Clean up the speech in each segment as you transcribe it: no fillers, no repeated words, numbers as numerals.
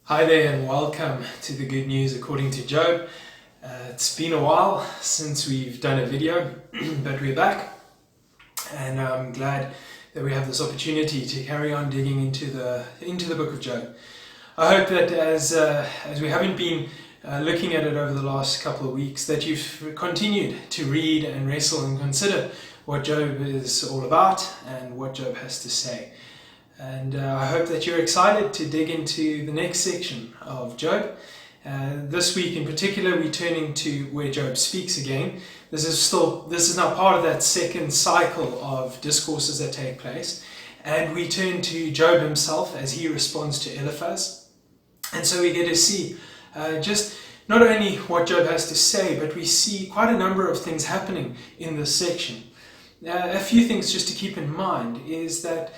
Hi there and welcome to the Good News According to Job. It's been a while since we've done a video, but we're back, and I'm glad that we have this opportunity to carry on digging into the book of Job. I hope that as we haven't been looking at it over the last couple of weeks, that you've continued to read and wrestle and consider what Job is all about and what Job has to say. And I hope that you're excited to dig into the next section of Job. This week in particular, we're turning to where Job speaks again. This is now part of that second cycle of discourses that take place. And we turn to Job himself as he responds to Eliphaz. And so we get to see just not only what Job has to say, but we see quite a number of things happening in this section. A few things just to keep in mind is that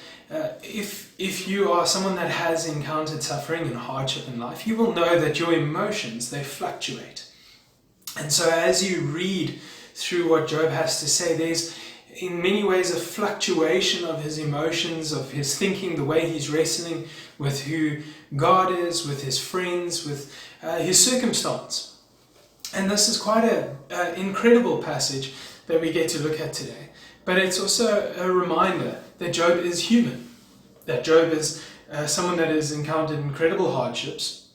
if you are someone that has encountered suffering and hardship in life, you will know that your emotions, they fluctuate. And so as you read through what Job has to say, there's in many ways a fluctuation of his emotions, of his thinking, the way he's wrestling with who God is, with his friends, with his circumstance. And this is quite an incredible passage that we get to look at today. But it's also a reminder that Job is human, that Job is someone that has encountered incredible hardships,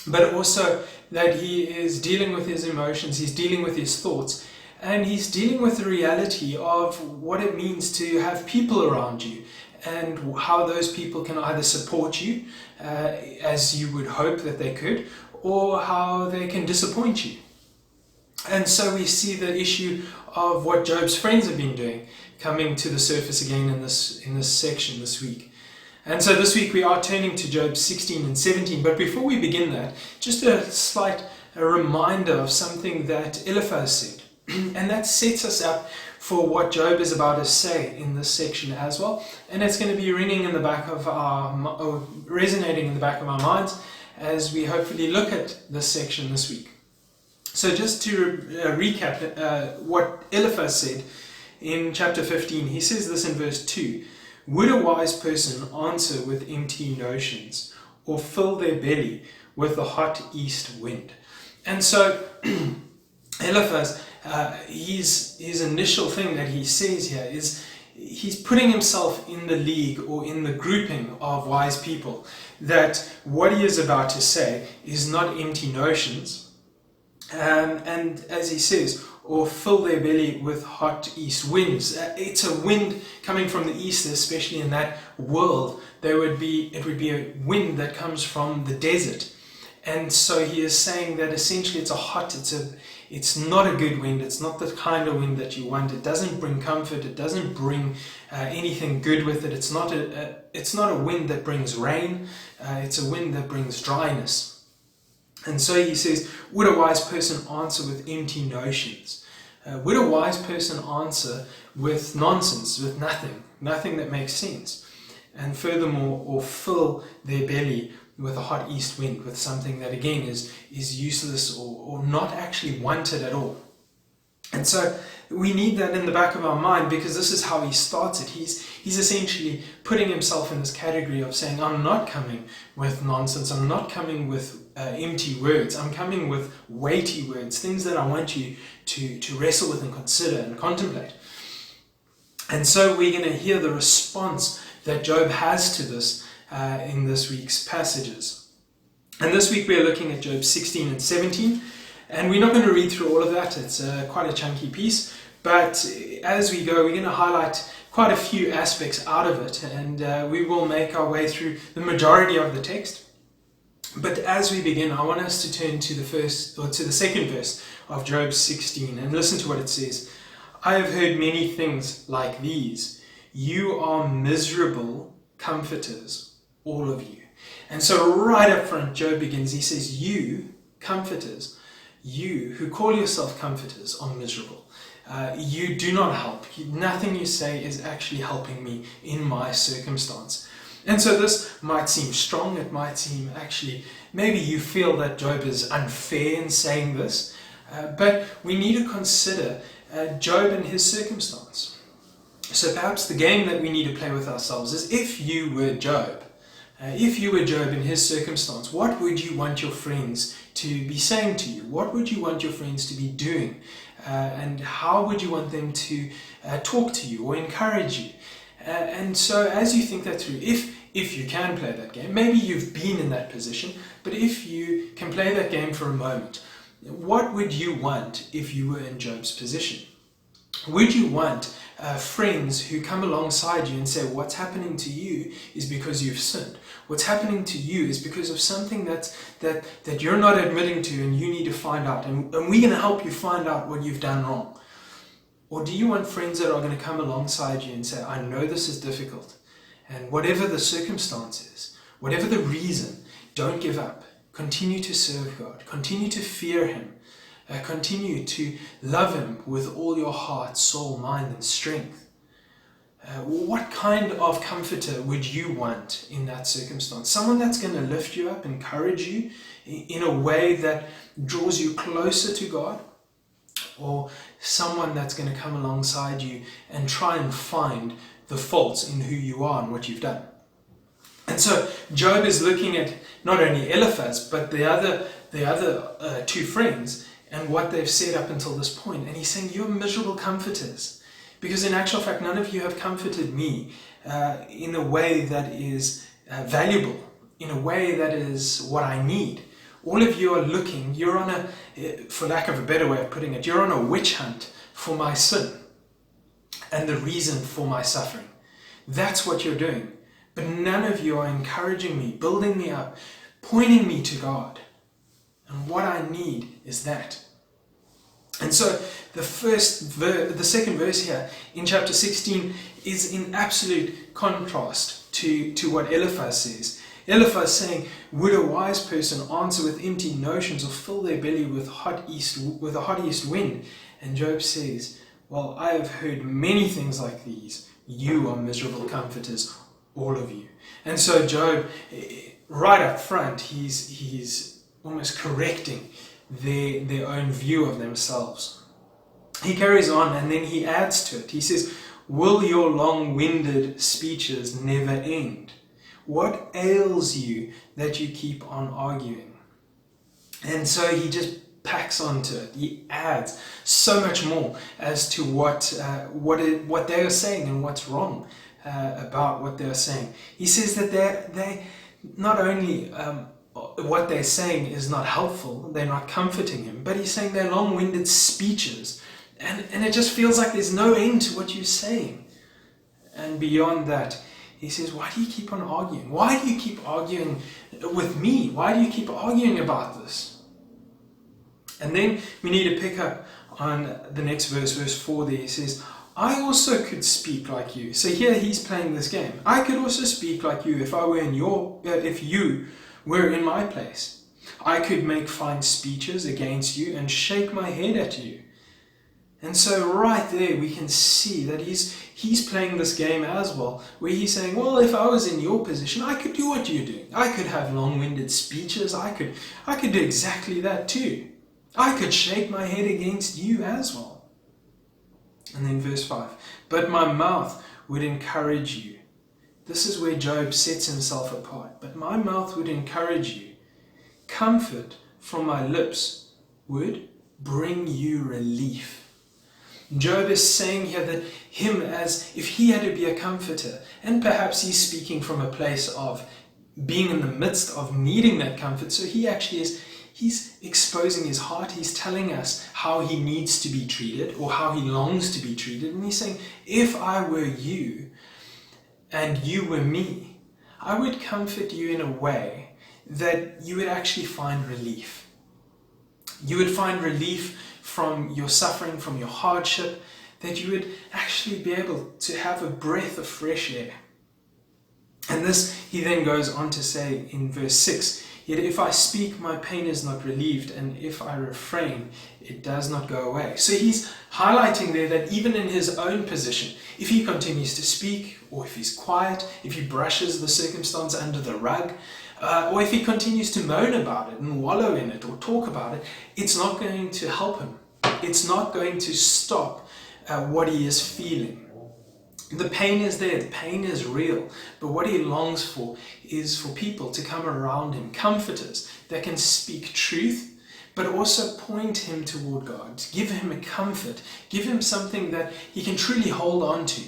but also that he is dealing with his emotions, he's dealing with his thoughts, and he's dealing with the reality of what it means to have people around you and how those people can either support you, as you would hope that they could, or how they can disappoint you. And so we see the issue of what Job's friends have been doing coming to the surface again in this section this week. And so this week we are turning to Job 16 and 17. But before we begin that, just a slight reminder of something that Eliphaz said. And that sets us up for what Job is about to say in this section as well. And it's going to be ringing in the back of or resonating in the back of our minds as we hopefully look at this section this week. So just to recap what Eliphaz said in chapter 15, he says this in verse 2. Would a wise person answer with empty notions, or fill their belly with the hot east wind? And so Eliphaz, his initial thing that he says here is he's putting himself in the league or in the grouping of wise people, that what he is about to say is not empty notions. And as he says, or fill their belly with hot east winds. It's a wind coming from the east, especially in that world. It would be a wind that comes from the desert. And so he is saying that essentially it's not a good wind. It's not the kind of wind that you want. It doesn't bring comfort. It doesn't bring anything good with it. It's not a wind that brings rain. It's a wind that brings dryness. And so he says, would a wise person answer with empty notions? Would a wise person answer with nonsense, with nothing that makes sense? And furthermore, or fill their belly with a hot east wind, with something that again is useless or not actually wanted at all. And so we need that in the back of our mind, because this is how he starts it. He's essentially putting himself in this category of saying, I'm not coming with nonsense, I'm not coming with empty words, I'm coming with weighty words, things that I want you to wrestle with and consider and contemplate. And so we're going to hear the response that Job has to this in this week's passages. And this week we're looking at Job 16 and 17. And we're not going to read through all of that. It's quite a chunky piece. But as we go, we're going to highlight quite a few aspects out of it. And we will make our way through the majority of the text. But as we begin, I want us to turn to the second verse of Job 16 and listen to what it says. I have heard many things like these. You are miserable comforters, all of you. And so right up front, Job begins. He says, you comforters, you who call yourself comforters, are miserable. You do not help. Nothing you say is actually helping me in my circumstance. And so this might seem strong. It might seem actually, maybe you feel that Job is unfair in saying this. But we need to consider Job and his circumstance. So perhaps the game that we need to play with ourselves is, if you were Job, If you were Job in his circumstance, what would you want your friends to be saying to you? What would you want your friends to be doing? And how would you want them to talk to you or encourage you? And so as you think that through, if you can play that game, maybe you've been in that position, but if you can play that game for a moment, what would you want if you were in Job's position? Would you want friends who come alongside you and say, what's happening to you is because you've sinned. What's happening to you is because of something that you're not admitting to and you need to find out. And we're going to help you find out what you've done wrong. Or do you want friends that are going to come alongside you and say, I know this is difficult. And whatever the circumstance is, whatever the reason, don't give up. Continue to serve God. Continue to fear Him. Continue to love Him with all your heart, soul, mind, and strength. What kind of comforter would you want in that circumstance? Someone that's going to lift you up, encourage you in a way that draws you closer to God? Or someone that's going to come alongside you and try and find the faults in who you are and what you've done? And so Job is looking at not only Eliphaz, but the other two friends, and what they've said up until this point. And he's saying, you're miserable comforters. Because in actual fact, none of you have comforted me in a way that is valuable, in a way that is what I need. All of you are looking, you're on for lack of a better way of putting it, you're on a witch hunt for my sin and the reason for my suffering. That's what you're doing. But none of you are encouraging me, building me up, pointing me to God. And what I need is that. And so the second verse here in chapter 16 is in absolute contrast to what Eliphaz says. Eliphaz saying, would a wise person answer with empty notions or fill their belly with a hot east wind? And Job says, well, I have heard many things like these. You are miserable comforters, all of you. And so Job, right up front, he's almost correcting their own view of themselves. He carries on and then he adds to it. He says, will your long-winded speeches never end? What ails you that you keep on arguing? And so he just packs onto it. He adds so much more as to what they are saying and what's wrong about what they're saying. He says that they not only what they're saying is not helpful, they're not comforting him, but he's saying they're long-winded speeches, and it just feels like there's no end to what you're saying. And beyond that, he says, why do you keep on arguing? Why do you keep arguing with me? Why do you keep arguing about this? And then we need to pick up on the next verse, verse 4 there. He says, I also could speak like you. So here he's playing this game. I could also speak like you if you were in my place. I could make fine speeches against you and shake my head at you. And so right there we can see that he's playing this game as well, where he's saying, well, if I was in your position, I could do what you're doing. I could have long-winded speeches. I could do exactly that too. I could shake my head against you as well. And then verse 5, but my mouth would encourage you. This is where Job sets himself apart. But my mouth would encourage you. Comfort from my lips would bring you relief. Job is saying here that him, as if he had to be a comforter, and perhaps he's speaking from a place of being in the midst of needing that comfort. So he actually he's exposing his heart. He's telling us how he needs to be treated or how he longs to be treated. And he's saying, if I were you and you were me, I would comfort you in a way that you would actually find relief. You would find relief from your suffering, from your hardship, that you would actually be able to have a breath of fresh air. And this, he then goes on to say in verse 6, yet if I speak, my pain is not relieved, and if I refrain, it does not go away. So he's highlighting there that even in his own position, if he continues to speak, or if he's quiet, if he brushes the circumstance under the rug, or if he continues to moan about it and wallow in it or talk about it, it's not going to help him. It's not going to stop what he is feeling. The pain is there, the pain is real, but what he longs for is for people to come around him, comforters that can speak truth, but also point him toward God, give him a comfort, give him something that he can truly hold on to.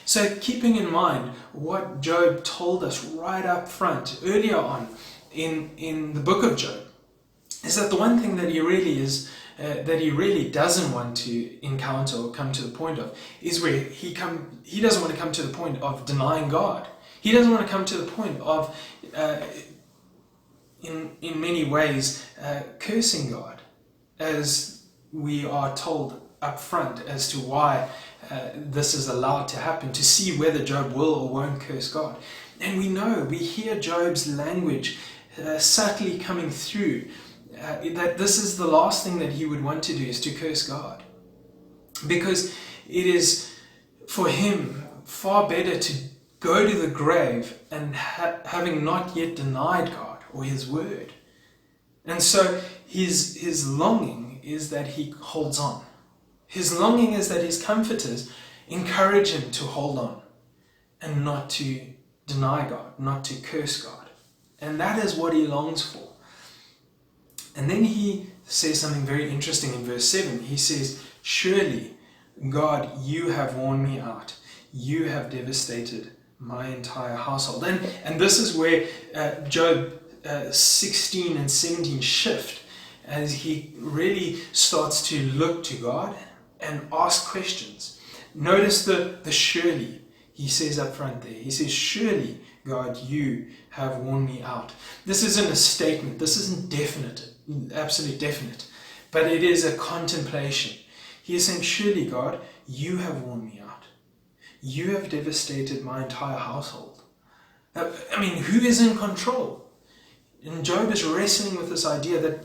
So keeping in mind what Job told us right up front, earlier on in the book of Job, is that the one thing that he really doesn't want to encounter or come to the point of is where he doesn't want to come to the point of denying God. He doesn't want to come to the point of, in many ways, cursing God, as we are told up front as to why this is allowed to happen, to see whether Job will or won't curse God. And we hear Job's language subtly coming through, that this is the last thing that he would want to do, is to curse God. Because it is for him far better to go to the grave and having not yet denied God or his word. And so his longing is that he holds on. His longing is that his comforters encourage him to hold on and not to deny God, not to curse God. And that is what he longs for. And then he says something very interesting in verse 7. He says, "Surely, God, you have worn me out. You have devastated my entire household." And this is where Job 16 and 17 shift, as he really starts to look to God and ask questions. Notice the surely he says up front there. He says, "Surely, God, you have worn me out." This isn't a statement. This isn't definite, absolute definite, but it is a contemplation. He is saying, "Surely, God, you have worn me out. You have devastated my entire household." I mean, who is in control? And Job is wrestling with this idea that,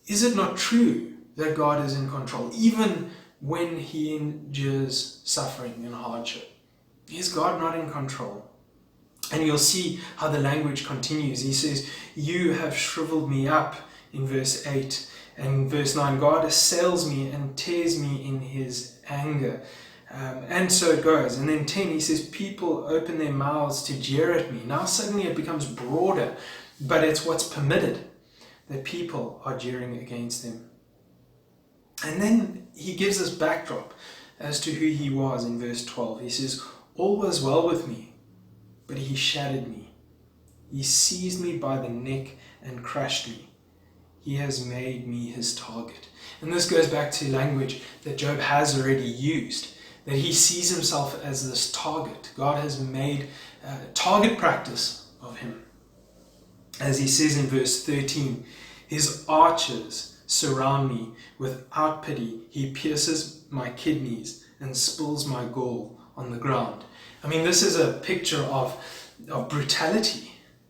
is it not true that God is in control, even when he endures suffering and hardship? Is God not in control? And you'll see how the language continues. He says, "You have shriveled me up," in verse 8. And verse 9, "God assails me and tears me in his anger." And so it goes. And then 10, he says, "People open their mouths to jeer at me." Now suddenly it becomes broader, but it's what's permitted, that people are jeering against them. And then he gives us backdrop as to who he was in verse 12. He says, "All was well with me, but he shattered me. He seized me by the neck and crushed me. He has made me his target." And this goes back to language that Job has already used, that he sees himself as this target. God has made target practice of him. As he says in verse 13, "His archers surround me without pity. He pierces my kidneys and spills my gall on the ground." I mean, this is a picture of brutality.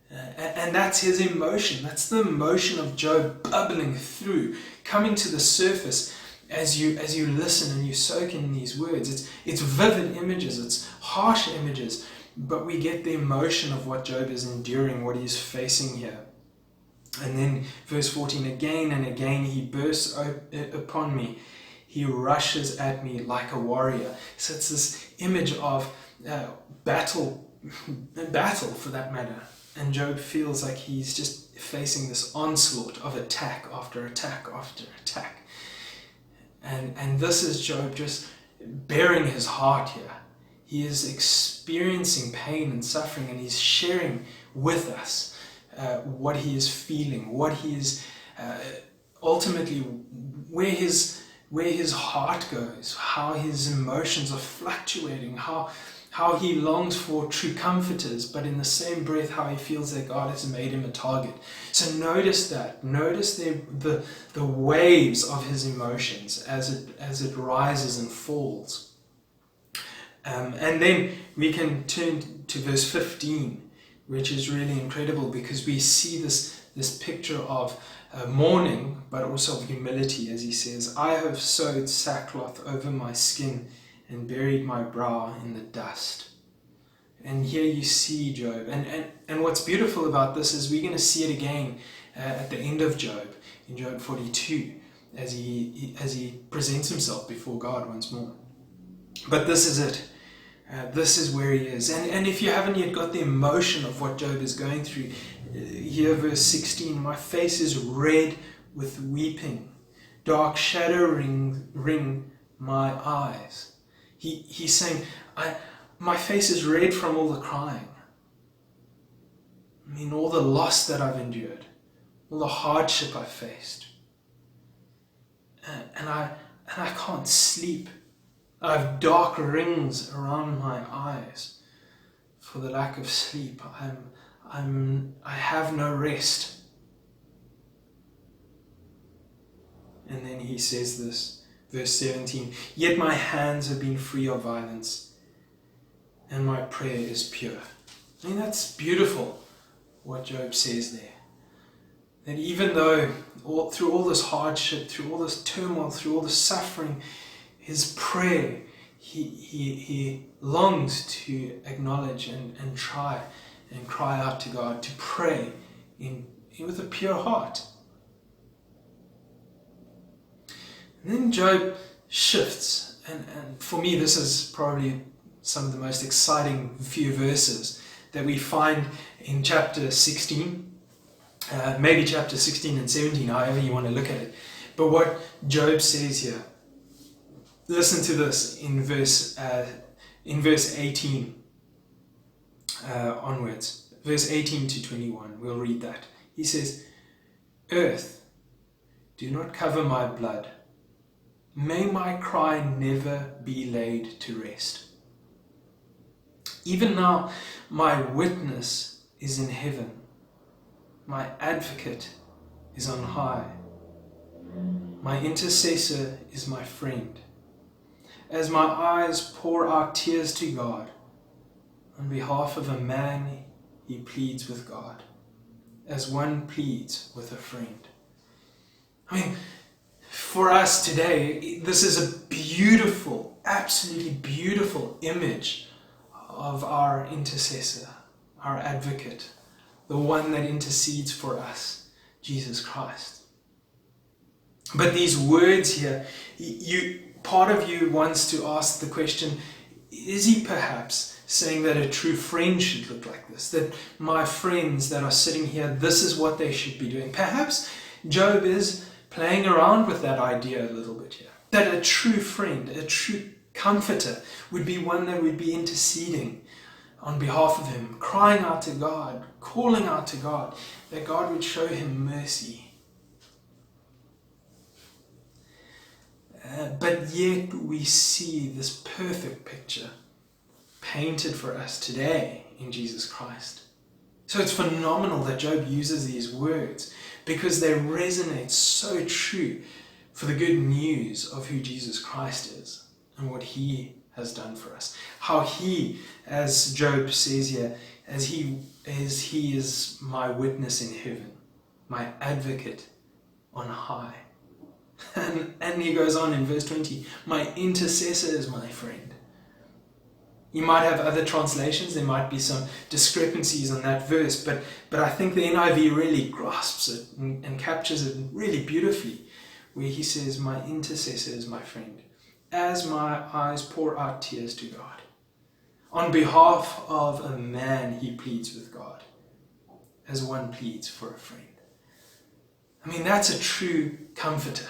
And that's his emotion. That's the emotion of Job bubbling through, coming to the surface as you listen and you soak in these words. It's vivid images, it's harsh images, but we get the emotion of what Job is enduring, what he's facing here. And then verse 14, "Again and again he bursts upon me. He rushes at me like a warrior." So it's this image of battle for that matter. And Job feels like he's just facing this onslaught of attack after attack after attack. And this is Job just bearing his heart here. He is experiencing pain and suffering, and he's sharing with us what he is feeling, what he is ultimately, where his heart goes, how his emotions are fluctuating, how he longs for true comforters, but in the same breath how he feels that God has made him a target. So notice that. Notice the waves of his emotions as it rises and falls. And then we can turn to verse 15, which is really incredible, because we see this picture of mourning, but also of humility, as he says, "I have sewed sackcloth over my skin and buried my brow in the dust." And here you see Job. And what's beautiful about this is we're going to see it again at the end of Job, in Job 42, as he presents himself before God once more. But this is it. This is where he is. And if you haven't yet got the emotion of what Job is going through, here verse 16, my face is red with weeping. Dark shadow ring my eyes. He's saying, my face is red from all the crying. I mean, all the loss that I've endured, all the hardship I've faced. And I can't sleep. I have dark rings around my eyes for the lack of sleep. I have no rest. And then he says this, verse 17, yet my hands have been free of violence, and my prayer is pure. I mean, that's beautiful, what Job says there. That even though through all this hardship, through all this turmoil, through all this suffering, his prayer, he longs to acknowledge and try and cry out to God, to pray with a pure heart. And then Job shifts, and for me this is probably some of the most exciting few verses that we find in chapter 16, maybe chapter 16 and 17, however you want to look at it. But what Job says here, listen to this in verse 18 onwards, verse 18 to 21, we'll read that. He says, earth, do not cover my blood. May my cry never be laid to rest. Even now, my witness is in heaven. My advocate is on high. My intercessor is my friend. As my eyes pour out tears to God, on behalf of a man, he pleads with God, as one pleads with a friend. I mean, for us today, this is a beautiful, absolutely beautiful image of our intercessor, our advocate, the one that intercedes for us, Jesus Christ. But these words here, part of you wants to ask the question, is he perhaps saying that a true friend should look like this? That my friends that are sitting here, this is what they should be doing? Perhaps Job is playing around with that idea a little bit here. That a true friend, a true comforter would be one that would be interceding on behalf of him, crying out to God, calling out to God, that God would show him mercy. But yet we see this perfect picture painted for us today in Jesus Christ. So it's phenomenal that Job uses these words because they resonate so true for the good news of who Jesus Christ is and what he has done for us. How he, as Job says here, as he is my witness in heaven, my advocate on high. And he goes on in verse 20, my intercessor is my friend. You might have other translations, there might be some discrepancies on that verse, but I think the NIV really grasps it and captures it really beautifully, where he says, my intercessor is my friend, as my eyes pour out tears to God. On behalf of a man, he pleads with God, as one pleads for a friend. I mean, that's a true comforter.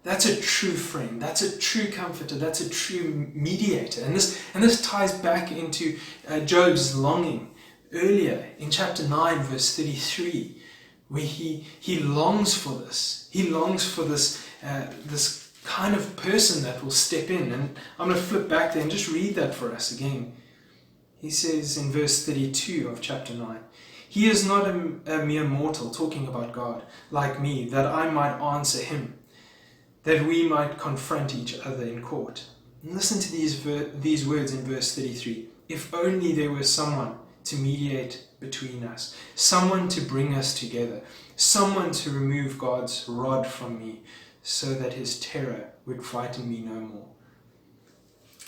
That's a true friend. That's a true comforter. That's a true mediator. And this ties back into Job's longing earlier in chapter 9, verse 33, where he longs for this. He longs for this this kind of person that will step in. And I'm going to flip back there and just read that for us again. He says in verse 32 of chapter 9, he is not a mere mortal, talking about God, like me, that I might answer him, that we might confront each other in court. And listen to these words in verse 33. If only there were someone to mediate between us, someone to bring us together, someone to remove God's rod from me, so that his terror would frighten me no more.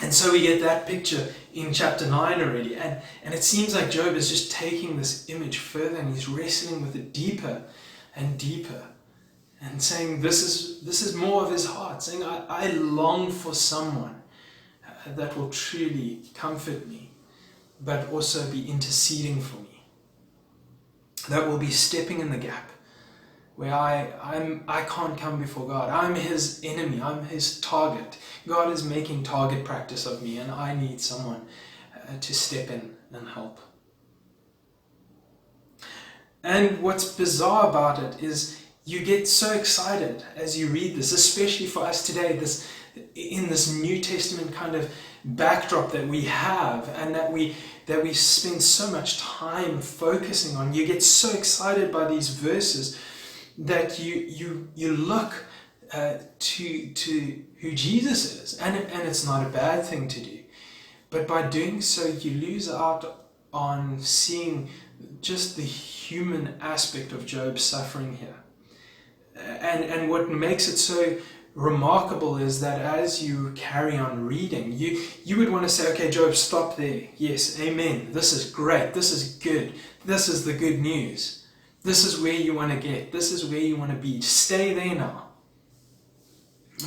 And so we get that picture in chapter 9 already. And it seems like Job is just taking this image further and he's wrestling with it deeper and deeper. And saying this is more of his heart, saying I long for someone that will truly comfort me, but also be interceding for me. That will be stepping in the gap, where I can't come before God. I'm his enemy. I'm his target. God is making target practice of me, and I need someone to step in and help. And what's bizarre about it is you get so excited as you read this, especially for us today, in this New Testament kind of backdrop that we have, and that we spend so much time focusing on. You get so excited by these verses that you look to who Jesus is, and it's not a bad thing to do, but by doing so you lose out on seeing just the human aspect of Job's suffering here. And what makes it so remarkable is that as you carry on reading, you would want to say, okay, Job, stop there. Yes, amen. This is great. This is good. This is the good news. This is where you want to get. This is where you want to be. Stay there now.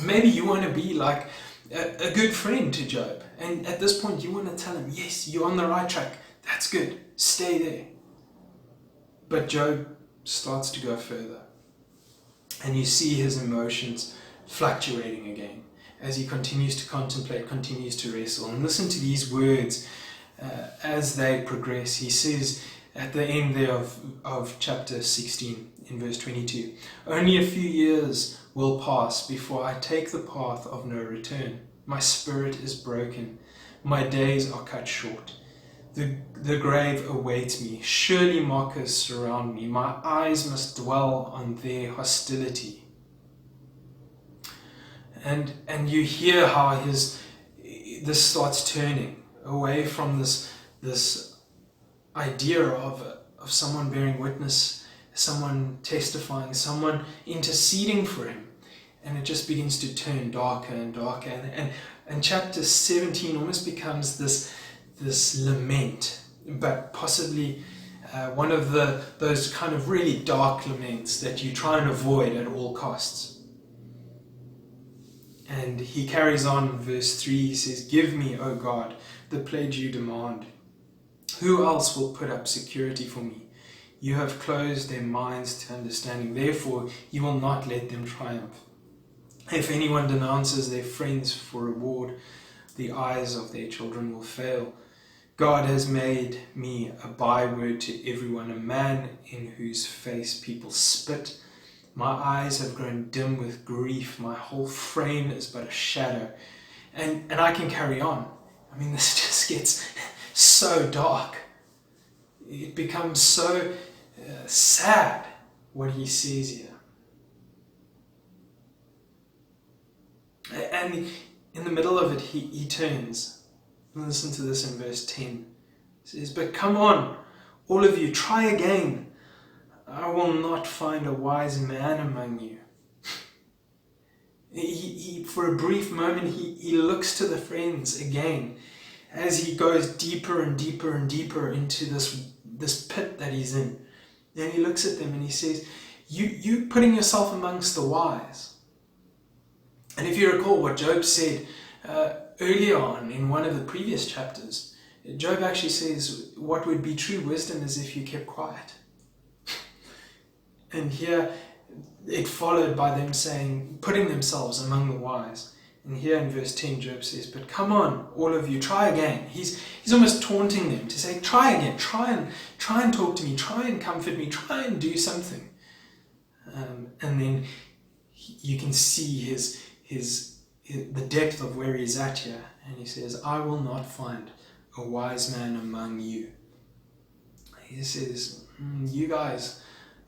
Maybe you want to be like a good friend to Job. And at this point, you want to tell him, yes, you're on the right track. That's good. Stay there. But Job starts to go further. And you see his emotions fluctuating again as he continues to contemplate, continues to wrestle. And listen to these words as they progress. He says at the end there of chapter 16 in verse 22, "Only a few years will pass before I take the path of no return. My spirit is broken. My days are cut short. The grave awaits me. Surely mockers surround me. My eyes must dwell on their hostility." And you hear how this starts turning away from this idea of someone bearing witness, someone testifying, someone interceding for him, and it just begins to turn darker and darker. And chapter 17 almost becomes this lament, but possibly one of those kind of really dark laments that you try and avoid at all costs. And he carries on, verse 3, he says, "Give me, O God, the pledge you demand. Who else will put up security for me? You have closed their minds to understanding, therefore you will not let them triumph. If anyone denounces their friends for reward, the eyes of their children will fail. God has made me a byword to everyone, a man in whose face people spit. My eyes have grown dim with grief. My whole frame is but a shadow." And I can carry on. I mean, this just gets so dark. It becomes so sad what he says here. And in the middle of it, he turns. Listen to this in verse 10. It says, "But come on, all of you, try again. I will not find a wise man among you." He for a brief moment, he looks to the friends again as he goes deeper and deeper and deeper into this pit that he's in. And he looks at them and he says, you putting yourself amongst the wise. And if you recall what Job said earlier on in one of the previous chapters, Job actually says what would be true wisdom is if you kept quiet. And here it followed by them saying, putting themselves among the wise. And here in verse 10, Job says, "But come on, all of you, try again." He's almost taunting them to say, try again, try and talk to me, try and comfort me, try and do something. And then you can see the depth of where he's at here. And he says, "I will not find a wise man among you." He says, you guys,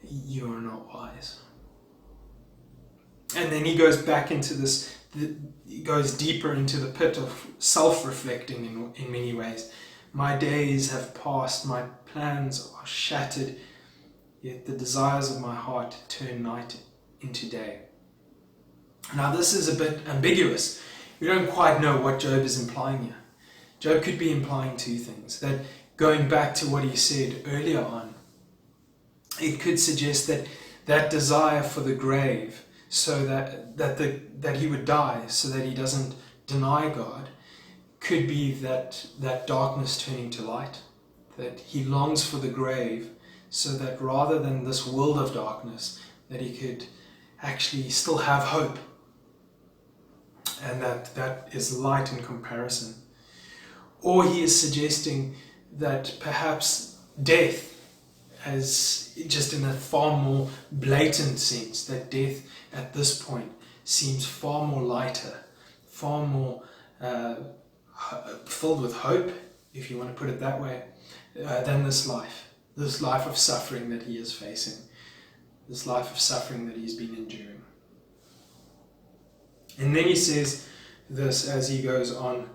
you are not wise. And then he goes back into he goes deeper into the pit of self-reflecting in many ways. "My days have passed, my plans are shattered, yet the desires of my heart turn night into day." Now this is a bit ambiguous. We don't quite know what Job is implying here. Job could be implying two things. That going back to what he said earlier on, it could suggest that desire for the grave, so that he would die, so that he doesn't deny God, could be that darkness turning to light, that he longs for the grave so that rather than this world of darkness, that he could actually still have hope, and that is light in comparison. Or he is suggesting that perhaps death, as just in a far more blatant sense, that death at this point seems far more lighter, far more filled with hope, if you want to put it that way, than this life of suffering that he is facing, this life of suffering that he's been enduring. And then he says this as he goes on,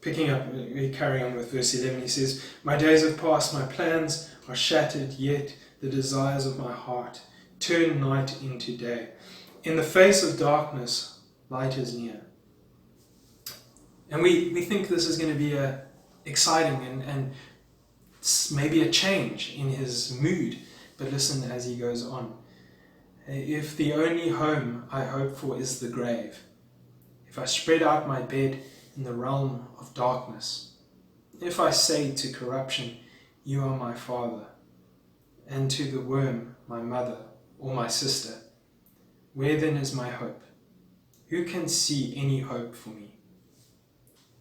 carrying on with verse 11, he says, "My days have passed, my plans are shattered, yet the desires of my heart turn night into day. In the face of darkness, light is near." And we think this is going to be exciting and maybe a change in his mood. But listen as he goes on. "If the only home I hope for is the grave, if I spread out my bed in the realm of darkness, if I say to corruption, 'You are my father,' and to the worm, 'my mother,' or my sister, where then is my hope? Who can see any hope for me?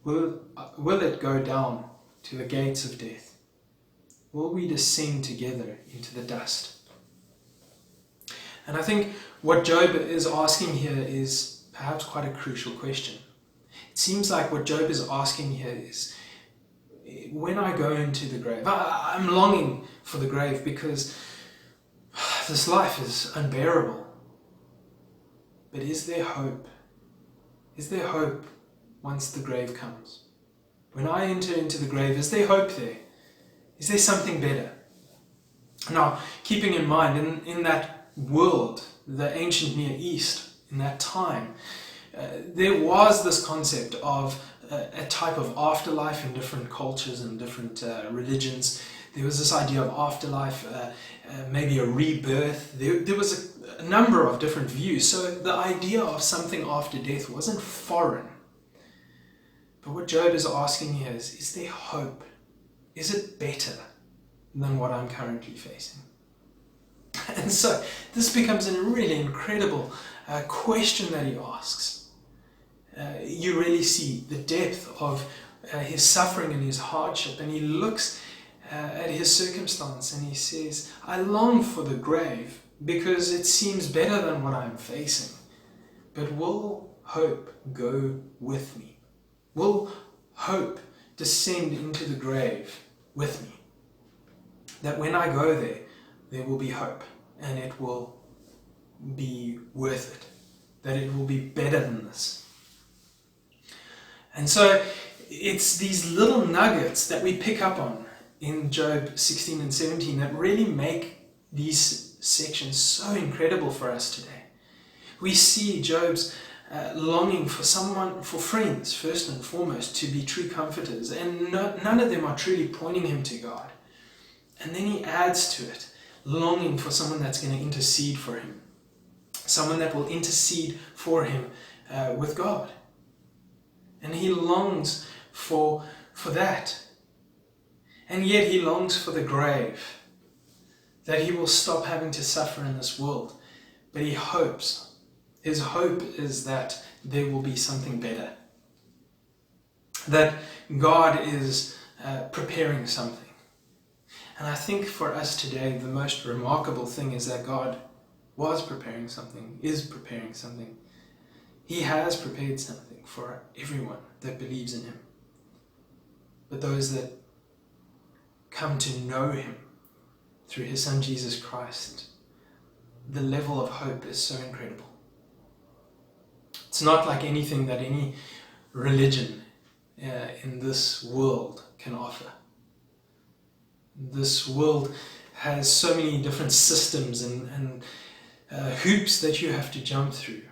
Will it go down to the gates of death? Will we descend together into the dust?" And I think what Job is asking here is perhaps quite a crucial question. It seems like what Job is asking here is, when I go into the grave, I'm longing for the grave because this life is unbearable. But is there hope? Is there hope once the grave comes? When I enter into the grave, is there hope there? Is there something better? Now, keeping in mind, in that world, the ancient Near East, in that time, there was this concept of a type of afterlife in different cultures and different religions. There was this idea of afterlife, maybe a rebirth. There was a number of different views. So the idea of something after death wasn't foreign. But what Job is asking here is there hope? Is it better than what I'm currently facing? And so this becomes a really incredible question that he asks. You really see the depth of his suffering and his hardship, and he looks at his circumstance and he says, "I long for the grave because it seems better than what I'm facing. But will hope go with me? Will hope descend into the grave with me? That when I go there, there will be hope, and it will be worth it. That it will be better than this." And so it's these little nuggets that we pick up on in Job 16 and 17 that really make these sections so incredible for us today. We see Job's longing for friends, first and foremost, to be true comforters, and none of them are truly pointing him to God. And then he adds to it, longing for someone that's going to intercede for him, someone that will intercede for him with God. And he longs for that. And yet he longs for the grave, that he will stop having to suffer in this world. But he hopes, his hope is that there will be something better, that God is preparing something. And I think for us today, the most remarkable thing is that God was preparing something, is preparing something. He has prepared something for everyone that believes in him. But those that come to know him through his Son Jesus Christ, the level of hope is so incredible. It's not like anything that any religion in this world can offer. This world has so many different systems and hoops that you have to jump through.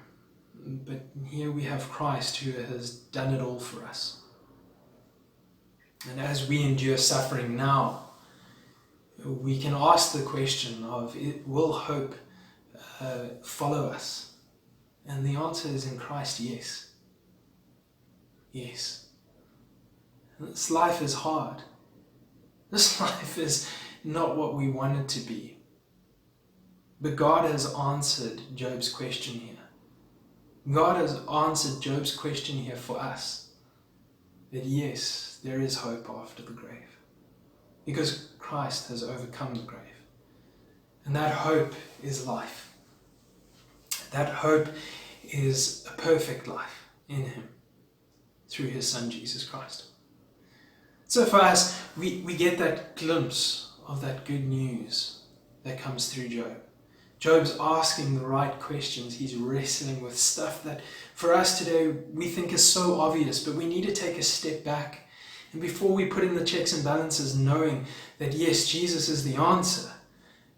But here we have Christ who has done it all for us. And as we endure suffering now, we can ask the question of, will hope follow us? And the answer is in Christ, yes. Yes. This life is hard. This life is not what we want it to be. But God has answered Job's question here. God has answered Job's question here for us. That yes, there is hope after the grave. Because Christ has overcome the grave. And that hope is life. That hope is a perfect life in Him through His Son Jesus Christ. So for us, we get that glimpse of that good news that comes through Job. Job's asking the right questions. He's wrestling with stuff that for us today we think is so obvious, but we need to take a step back. And before we put in the checks and balances, knowing that yes, Jesus is the answer,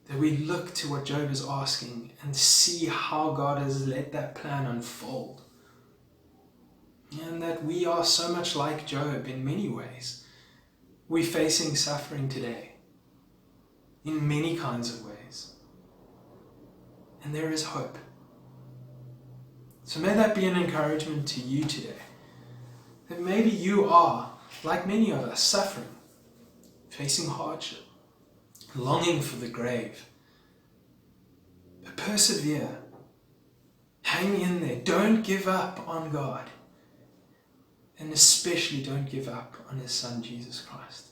that we look to what Job is asking and see how God has let that plan unfold. And that we are so much like Job in many ways. We're facing suffering today in many kinds of ways. And there is hope. So may that be an encouragement to you today. That maybe you are, like many of us, suffering, facing hardship, longing for the grave. But persevere. Hang in there. Don't give up on God. And especially don't give up on His Son, Jesus Christ.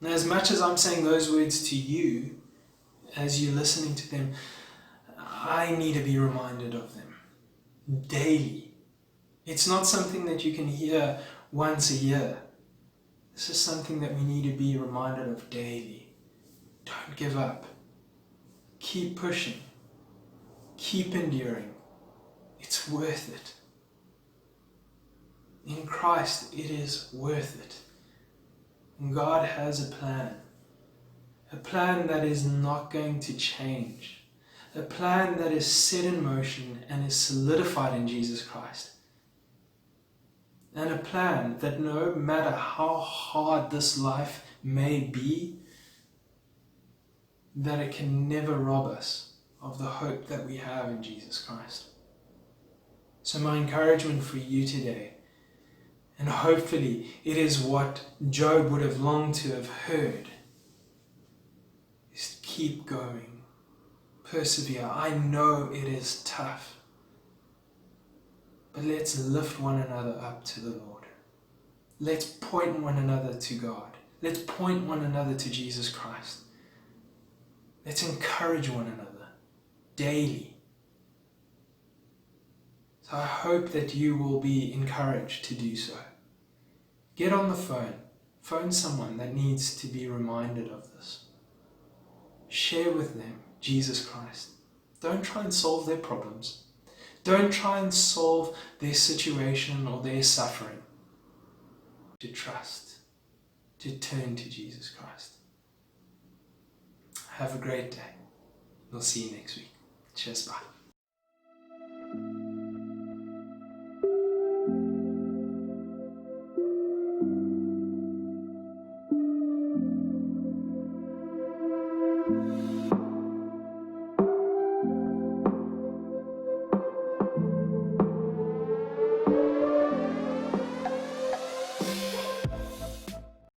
Now, as much as I'm saying those words to you, as you're listening to them, I need to be reminded of them daily. It's not something that you can hear once a year. This is something that we need to be reminded of daily. Don't give up. Keep pushing. Keep enduring. It's worth it. In Christ, it is worth it. And God has a plan that is not going to change, a plan that is set in motion and is solidified in Jesus Christ, and a plan that no matter how hard this life may be, that it can never rob us of the hope that we have in Jesus Christ. So my encouragement for you today, and hopefully it is what Job would have longed to have heard, is keep going. Persevere. I know it is tough. But let's lift one another up to the Lord. Let's point one another to God. Let's point one another to Jesus Christ. Let's encourage one another daily. So I hope that you will be encouraged to do so. Get on the phone. Phone someone that needs to be reminded of this. Share with them Jesus Christ. Don't try and solve their problems. Don't try and solve their situation or their suffering. To trust, to turn to Jesus Christ. Have a great day. We'll see you next week. Cheers, bye.